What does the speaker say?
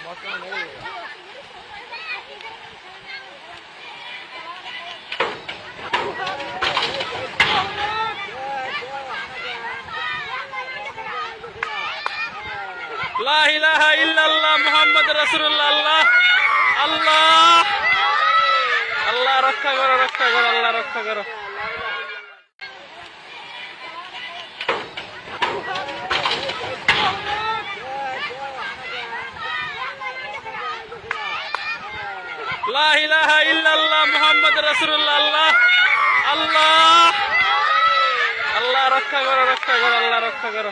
লা ইলাহা ইল্লাল্লাহ মুহাম্মাদুর রাসূলুল্লাহ। আল্লাহ আল্লাহ আল্লাহ রক্ষা করো, রক্ষা করো, আল্লাহ রক্ষা করো। লা ইলাহা ইল্লাল্লাহ মুহাম্মাদুর রাসূলুল্লাহ। আল্লাহ আল্লাহ আল্লাহ রক্ষা করো, রক্ষা করো, আল্লাহ রক্ষা করো।